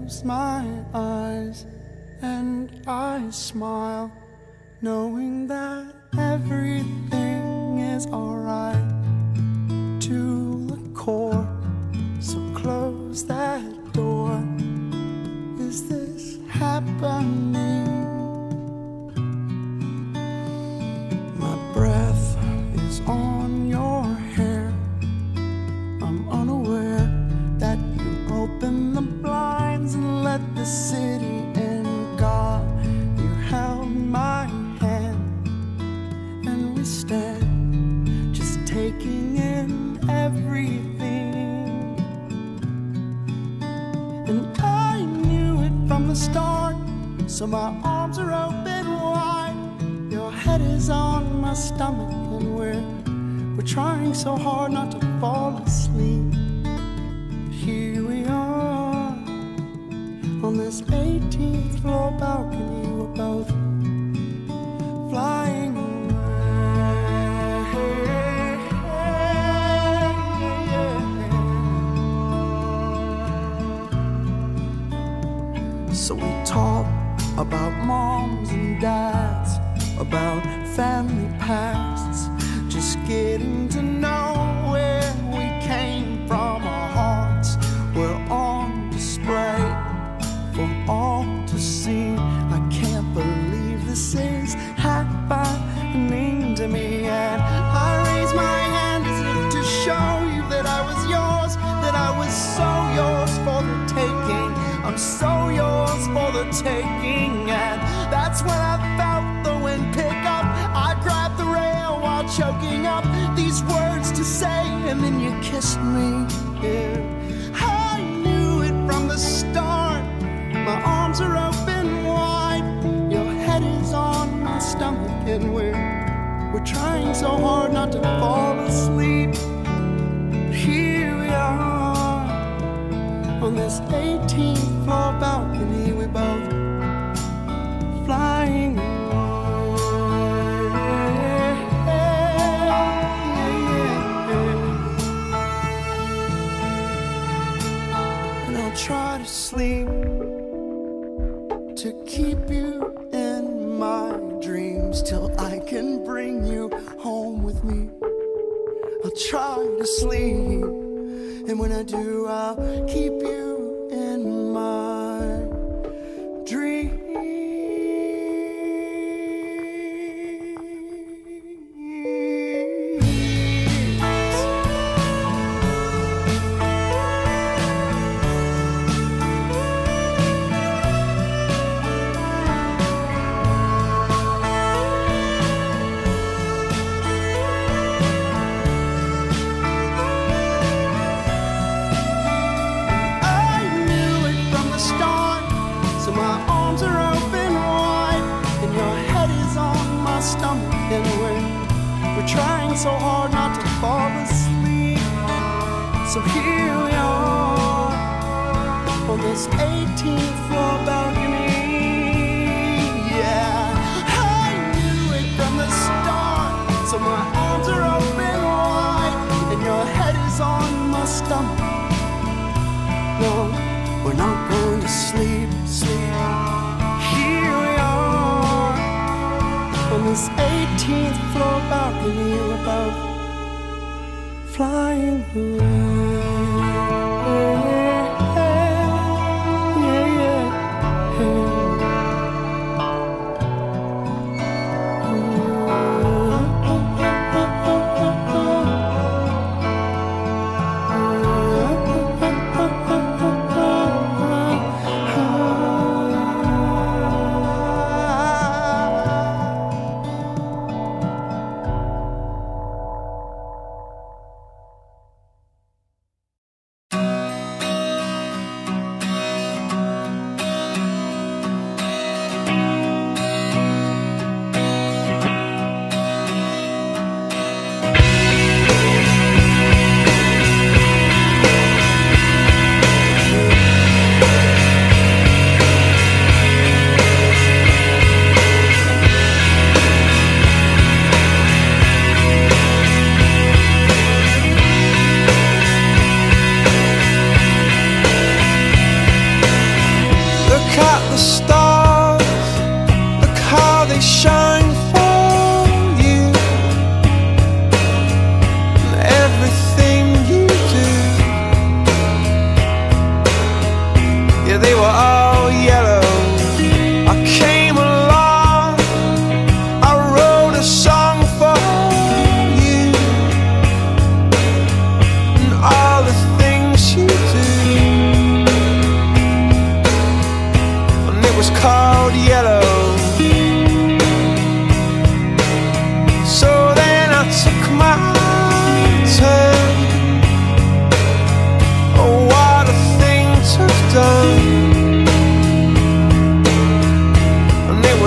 close my eyes and I smile, knowing that everything is alright to the core. So close that door. Is this happening? My breath is on your hair. I'm unaware that you opened the blinds and let the city in. God, you held my hand and we stand just taking in everything. And I knew it from the start, so my arms are open wide. Your head is on my stomach and we're trying so hard not to fall asleep. Here we are on this 18th floor balcony. We're both flying away. So we talk about moms and dads, about family pasts, just getting to know where we came from. Our hearts were on display for all to see. I can't believe this is happening to me, and I raise my hand as if to show you that I was yours, that I was so yours for the taking. I'm so yours for the taking. And that's when I felt the wind pick up. I grabbed the rail while choking up these words to say, and then you kissed me. Yeah. I knew it from the start. My arms are open wide. Your head is on my stomach and we're trying so hard not to fall asleep. Here we are on this 18th floor balcony. We're both flying away. And I'll try to sleep to keep you in my dreams till I can bring you home with me. I'll try to sleep, and when I do, I'll keep you in my dreams. Stomach and we're trying so hard not to fall asleep. So here we are on this 18th floor balcony. Yeah, I knew it from the start. So my arms are open wide and your head is on my stomach. No, we're not going to sleep. Here we are on this 18th floor balcony. We're above, flying away.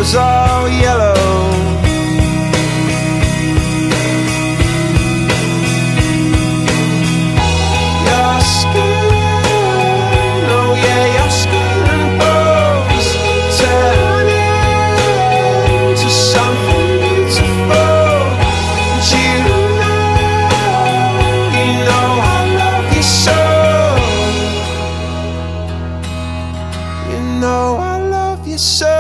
was all yellow. Your skin, oh yeah, your skin and bones turn into something beautiful. And you know I love you so. You know I love you so.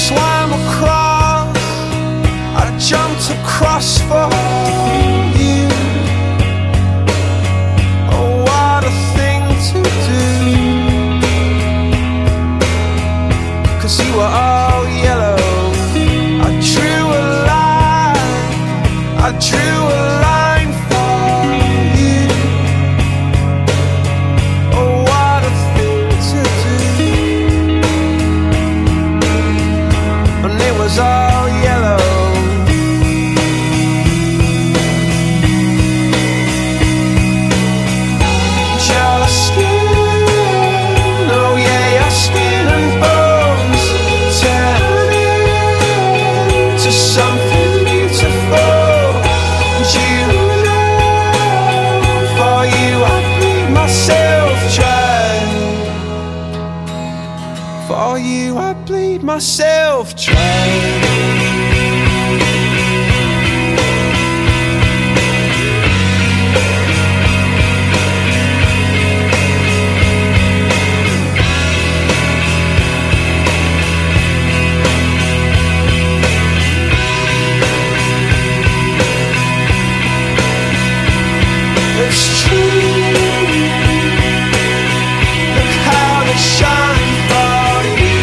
Swam across, I jumped across for you. Oh, what a thing to do, 'cause you were all yellow. I drew a line, I drew a line for you. Oh, what a thing to do. And it was all yellow. Your skin, oh yeah, your skin and bones turn into something beautiful. And you know, for you I bleed myself dry. For you I bleed myself dry. It's true. Look how they shine for you.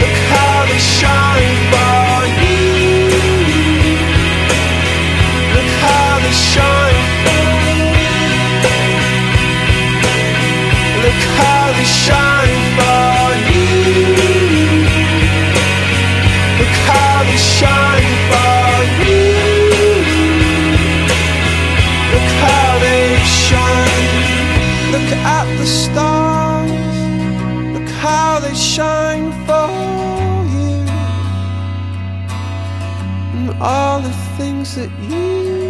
Look how they shine for you. Look how they shine for you. Look how they shine for you. Look how they shine for you. Look how they shine. Look at the stars. Look how they shine for you. And all the things that you